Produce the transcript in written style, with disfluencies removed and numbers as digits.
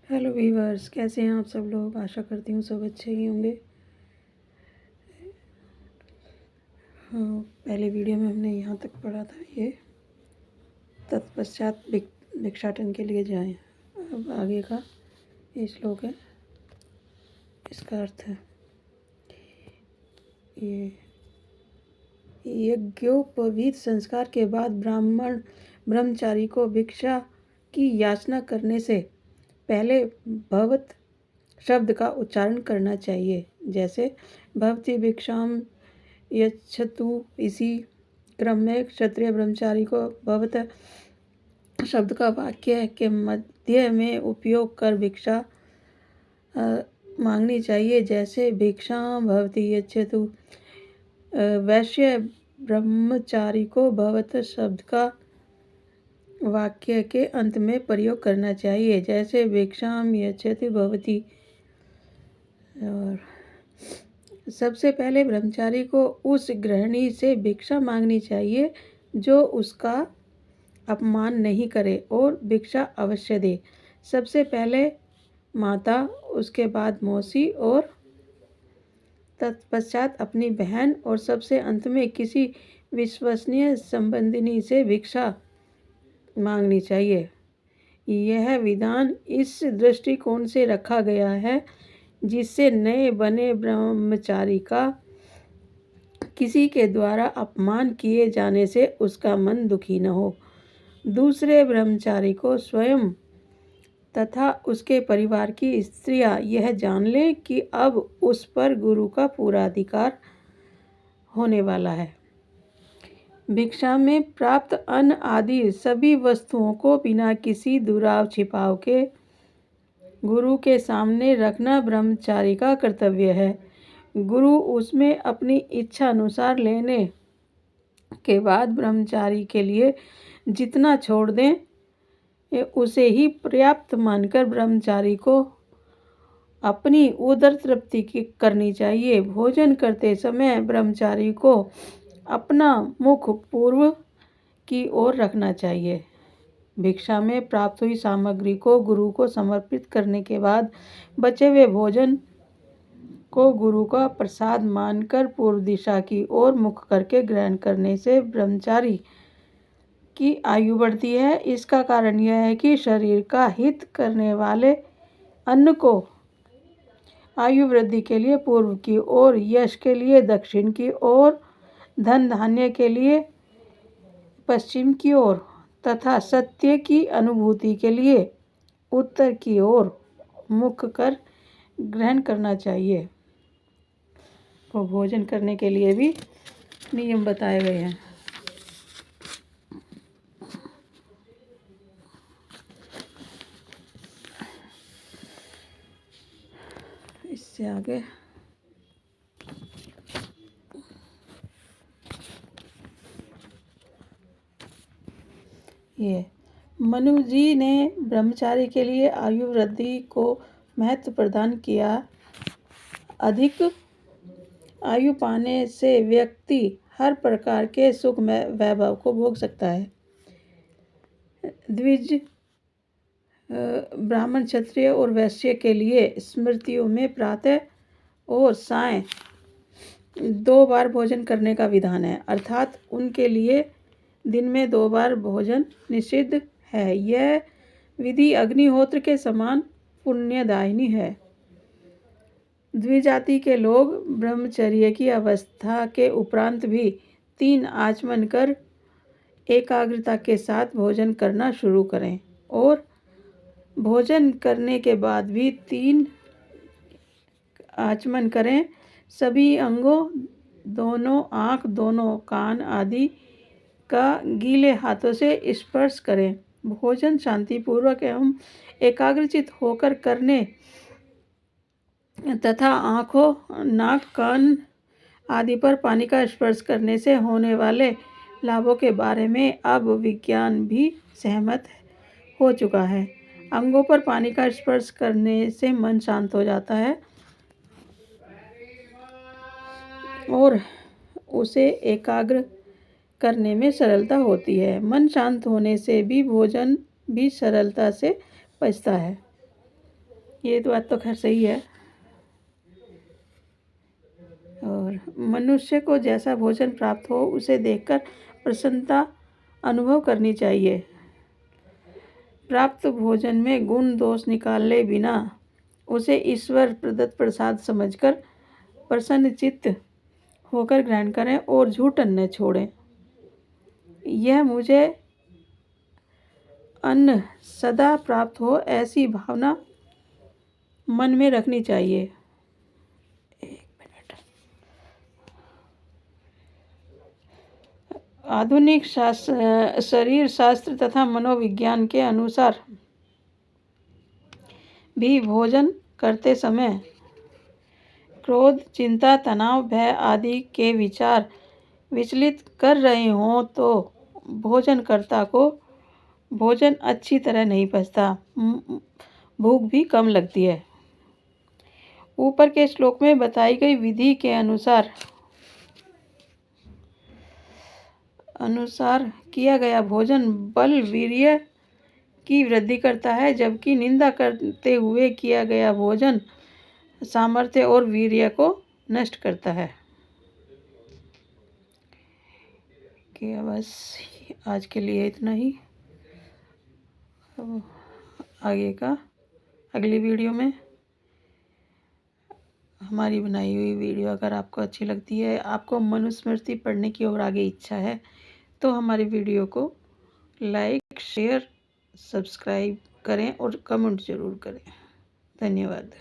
Hello viewers, कैसे हैं आप सब लोग। आशा करती हूँ सब अच्छे ही होंगे। हाँ, पहले वीडियो में हमने यहाँ तक पढ़ा था, ये तत्पश्चात भिक्षाटन के लिए जाएं। अब आगे का ये श्लोक है, इसका अर्थ है ये यज्ञोपवीत संस्कार के बाद ब्रह्मचारी को भिक्षा की याचना करने से पहले भवत शब्द का उच्चारण करना चाहिए। जैसे भवती भिक्षाम यच्छतु, इसी क्रम में क्षत्रिय ब्रह्मचारी को भवत शब्द का वाक्य के मध्य में उपयोग कर भिक्षा मांगनी चाहिए। जैसे भिक्षाम भवती यच्छतु। वैश्य ब्रह्मचारी को भवत शब्द का वाक्य के अंत में प्रयोग करना चाहिए। जैसे भिक्षाम यच्छति भवती। और सबसे पहले ब्रह्मचारी को उस गृहिणी से भिक्षा मांगनी चाहिए जो उसका अपमान नहीं करे और भिक्षा अवश्य दे। सबसे पहले माता, उसके बाद मौसी और तत्पश्चात अपनी बहन और सबसे अंत में किसी विश्वसनीय संबंधिनी से भिक्षा मांगनी चाहिए। यह विधान इस दृष्टिकोण से रखा गया है जिससे नए बने ब्रह्मचारी का किसी के द्वारा अपमान किए जाने से उसका मन दुखी न हो। दूसरे ब्रह्मचारी को स्वयं तथा उसके परिवार की स्त्रियां यह जान लें कि अब उस पर गुरु का पूरा अधिकार होने वाला है। भिक्षा में प्राप्त अन्न आदि सभी वस्तुओं को बिना किसी दुराव छिपाव के गुरु के सामने रखना ब्रह्मचारी का कर्तव्य है। गुरु उसमें अपनी इच्छा अनुसार लेने के बाद ब्रह्मचारी के लिए जितना छोड़ दें उसे ही पर्याप्त मानकर ब्रह्मचारी को अपनी उदर तृप्ति करनी चाहिए। भोजन करते समय ब्रह्मचारी को अपना मुख पूर्व की ओर रखना चाहिए। भिक्षा में प्राप्त हुई सामग्री को गुरु को समर्पित करने के बाद बचे हुए भोजन को गुरु का प्रसाद मानकर पूर्व दिशा की ओर मुख करके ग्रहण करने से ब्रह्मचारी की आयु बढ़ती है। इसका कारण यह है कि शरीर का हित करने वाले अन्न को आयु वृद्धि के लिए पूर्व की ओर, यश के लिए दक्षिण की ओर, धन धान्य के लिए पश्चिम की ओर तथा सत्य की अनुभूति के लिए उत्तर की ओर मुख कर ग्रहण करना चाहिए। तो भोजन करने के लिए भी नियम बताए गए हैं। इससे आगे ये मनु जी ने ब्रह्मचारी के लिए आयु वृद्धि को महत्व प्रदान किया। अधिक आयु पाने से व्यक्ति हर प्रकार के सुख वैभव को भोग सकता है। द्विज ब्राह्मण, क्षत्रिय और वैश्य के लिए स्मृतियों में प्रातः और सायं 2 बार भोजन करने का विधान है, अर्थात उनके लिए दिन में 2 बार भोजन निषिद्ध है। यह विधि अग्निहोत्र के समान पुण्यदायिनी है। द्विजाति के लोग ब्रह्मचर्य की अवस्था के उपरांत भी 3 आचमन कर एकाग्रता के साथ भोजन करना शुरू करें और भोजन करने के बाद भी 3 आचमन करें। सभी अंगों, दोनों आँख, दोनों कान आदि का गीले हाथों से स्पर्श करें। भोजन शांतिपूर्वक एवं एकाग्रचित होकर करने तथा आँखों, नाक, कान आदि पर पानी का स्पर्श करने से होने वाले लाभों के बारे में अब विज्ञान भी सहमत हो चुका है। अंगों पर पानी का स्पर्श करने से मन शांत हो जाता है और उसे एकाग्र करने में सरलता होती है। मन शांत होने से भी भोजन भी सरलता से पचता है। ये तो बात तो खैर सही है। और मनुष्य को जैसा भोजन प्राप्त हो उसे देखकर प्रसन्नता अनुभव करनी चाहिए। प्राप्त भोजन में गुण दोष निकाले बिना उसे ईश्वर प्रदत्त प्रसाद समझकर प्रसन्न चित्त होकर ग्रहण करें और झूठ न छोड़ें। यह मुझे अन्न सदा प्राप्त हो ऐसी भावना मन में रखनी चाहिए। एक मिनट। आधुनिक शरीर शास्त्र तथा मनोविज्ञान के अनुसार भी भोजन करते समय क्रोध, चिंता, तनाव, भय आदि के विचार विचलित कर रहे हों तो भोजनकर्ता को भोजन अच्छी तरह नहीं पचता, भूख भी कम लगती है। ऊपर के श्लोक में बताई गई विधि के अनुसार किया गया भोजन बल वीर्य की वृद्धि करता है, जबकि निंदा करते हुए किया गया भोजन सामर्थ्य और वीर्य को नष्ट करता है। कि बस आज के लिए इतना ही। आगे का अगली वीडियो में हमारी बनाई हुई वीडियो अगर आपको अच्छी लगती है, आपको मनुस्मृति पढ़ने की और आगे इच्छा है तो हमारी वीडियो को लाइक, शेयर, सब्सक्राइब करें और कमेंट ज़रूर करें। धन्यवाद।